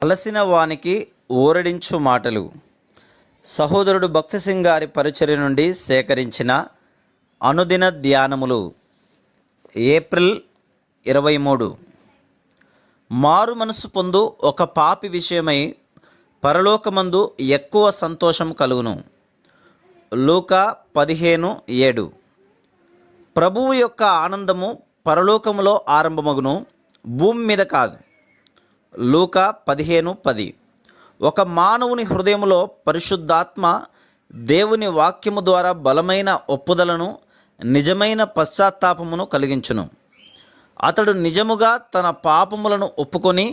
అలసిన వానికి ఊరడించు మాటలు. సహోదరుడు భక్తి సింగ్ గారి పరిచర్య నుండి సేకరించిన అనుదిన ధ్యానములు. ఏప్రిల్ 23. మారు మనసు పొందు ఒక పాపి విషయమై పరలోకమందు ఎక్కువ సంతోషం కలుగును. లూకా 15:7. ప్రభువు యొక్క ఆనందము పరలోకములో ఆరంభమగును, భూమి మీద కాదు. లూకా 15:10. ఒక మానవుని హృదయములో పరిశుద్ధాత్మ దేవుని వాక్యము ద్వారా బలమైన ఒప్పుదలను, నిజమైన పశ్చాత్తాపమును కలిగించును. అతడు నిజముగా తన పాపములను ఒప్పుకొని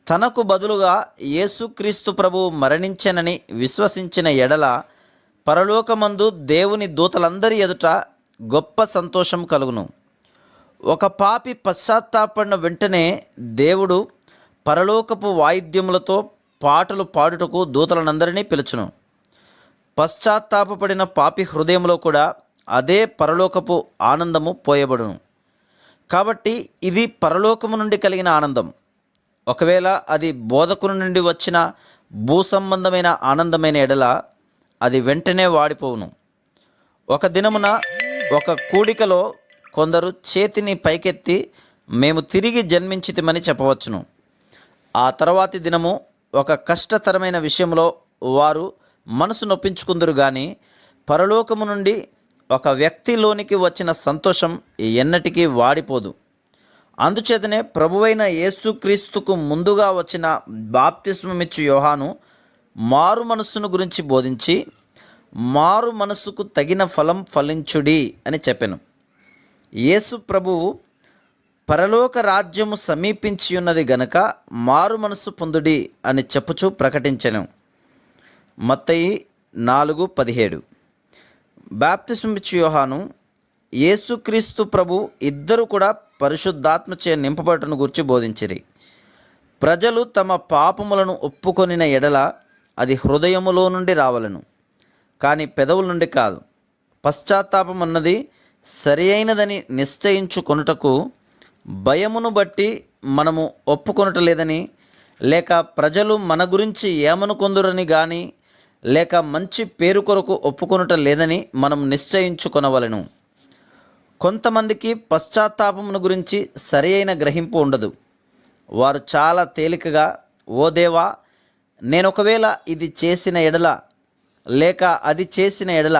తనకు బదులుగా యేసుక్రీస్తు ప్రభువు మరణించెనని విశ్వసించిన ఎడల పరలోకమందు దేవుని దూతలందరి ఎదుట గొప్ప సంతోషం కలుగును. ఒక పాపి పశ్చాత్తాపడిన వెంటనే దేవుడు పరలోకపు వాయిద్యములతో పాటలు పాడుటకు దూతలనందరినీ పిలుచును. పశ్చాత్తాపడిన పాపి హృదయంలో కూడా అదే పరలోకపు ఆనందము పోయబడును. కాబట్టి ఇది పరలోకము నుండి కలిగిన ఆనందం. ఒకవేళ అది బోధకుని నుండి వచ్చిన భూసంబంధమైన ఆనందమైన ఎడల అది వెంటనే వాడిపోవును. ఒక దినమున ఒక కూడికలో కొందరు చేతిని పైకెత్తి మేము తిరిగి జన్మించితిమని చెప్పవచ్చును. ఆ తర్వాతి దినము ఒక కష్టతరమైన విషయంలో వారు మనసు నొప్పించుకుందరు, కానీ పరలోకము నుండి ఒక వ్యక్తిలోనికి వచ్చిన సంతోషం ఎన్నటికీ వాడిపోదు. అందుచేతనే ప్రభువైన యేసుక్రీస్తుకు ముందుగా వచ్చిన బాప్తిస్మమిచ్చు యోహాను మారు మనస్సును గురించి బోధించి మారు మనస్సుకు తగిన ఫలం ఫలించుడి అని చెప్పెను. యేసు ప్రభువు పరలోక రాజ్యము సమీపించి ఉన్నది గనక మారు మనస్సు పొందుడి అని చెప్పుచూ ప్రకటించెను. మత్తయి 4:17. బాప్తిస్మమిచ్చు యోహాను, యేసుక్రీస్తు ప్రభు ఇద్దరు కూడా పరిశుద్ధాత్మచే నింపబడటను గురించి బోధించిరి. ప్రజలు తమ పాపములను ఒప్పుకొనిన ఎడల అది హృదయములో నుండి రావలను, కానీ పెదవుల నుండి కాదు. పశ్చాత్తాపం అన్నది సరి అయినదని నిశ్చయించుకొనుటకు భయమును బట్టి మనము ఒప్పుకొనటలేదని, లేక ప్రజలు మన గురించి ఏమనుకొందురని కానీ, లేక మంచి పేరు కొరకు ఒప్పుకొనుట లేదని మనం నిశ్చయించుకొనవలెను. కొంతమందికి పశ్చాత్తాపమును గురించి సరి అయిన గ్రహింపు ఉండదు. వారు చాలా తేలికగా, ఓ దేవా, నేనొకవేళ ఇది చేసిన ఎడల లేక అది చేసిన ఎడల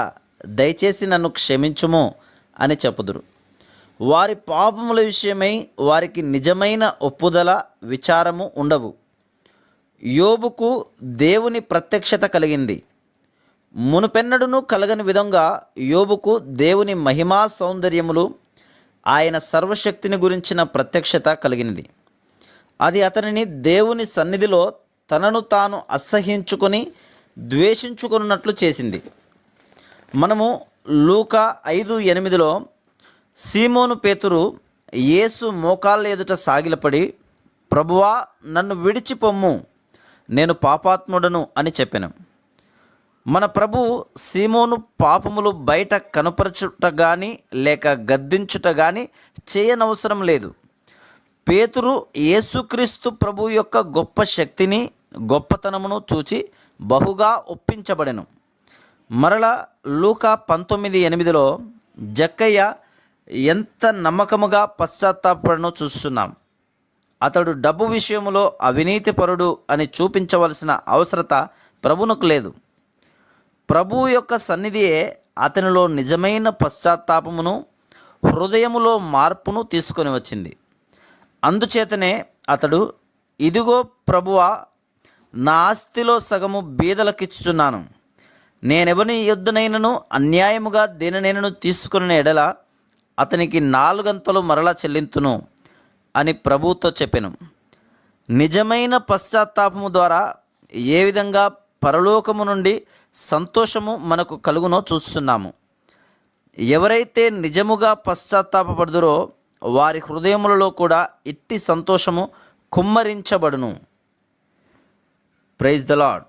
దయచేసి నన్ను క్షమించుము అని చెప్పుదురు. వారి పాపముల విషయమై వారికి నిజమైన ఒప్పుదల, విచారము ఉండవు. యోబుకు దేవుని ప్రత్యక్షత కలిగింది. మునుపెన్నడును కలగని విధంగా యోబుకు దేవుని మహిమా సౌందర్యములు, ఆయన సర్వశక్తిని గురించిన ప్రత్యక్షత కలిగినది. అది అతనిని దేవుని సన్నిధిలో తనను తాను అసహ్యించుకొని ద్వేషించుకున్నట్లు చేసింది. మనము లూకా 5:8లో సీమోను పేతురు యేసు మోకాళ్ళ ఎదుట సాగిలపడి, ప్రభువా, నన్ను విడిచిపొమ్ము, నేను పాపాత్ముడను అని చెప్పెను. మన ప్రభువు సీమోను పాపములు బయట కనపరచుట కానీ లేక గద్దించుట కానీ చేయనవసరం లేదు. పేతురు యేసుక్రీస్తు ప్రభు యొక్క గొప్ప శక్తిని, గొప్పతనమును చూచి బహుగా ఒప్పించబడెను. మరలా లూకా 19:8లో జక్కయ్య ఎంత నమ్మకముగా పశ్చాత్తాపడనో చూస్తున్నాం. అతడు డబ్బు విషయంలో అవినీతిపరుడు అని చూపించవలసిన అవసరత ప్రభువునకు లేదు. ప్రభువు యొక్క సన్నిధియే అతనిలో నిజమైన పశ్చాత్తాపమును, హృదయములో మార్పును తీసుకొని వచ్చింది. అందుచేతనే అతడు, ఇదిగో ప్రభువా, నా ఆస్తిలో సగము బీదలకిచ్చుచున్నాను. నేనెవని యొద్దనైనను అన్యాయముగా దేనినైనను తీసుకున్న ఎడల అతనికి 4 అంతలు మరలా చెల్లింతును అని ప్రభువుతో చెప్పెను. నిజమైన పశ్చాత్తాపము ద్వారా ఏ విధంగా పరలోకము నుండి సంతోషము మనకు కలుగునో చూస్తున్నాము. ఎవరైతే నిజముగా పశ్చాత్తాపపడుదురో వారి హృదయములలో కూడా ఇట్టి సంతోషము కుమ్మరించబడును. Praise the lord.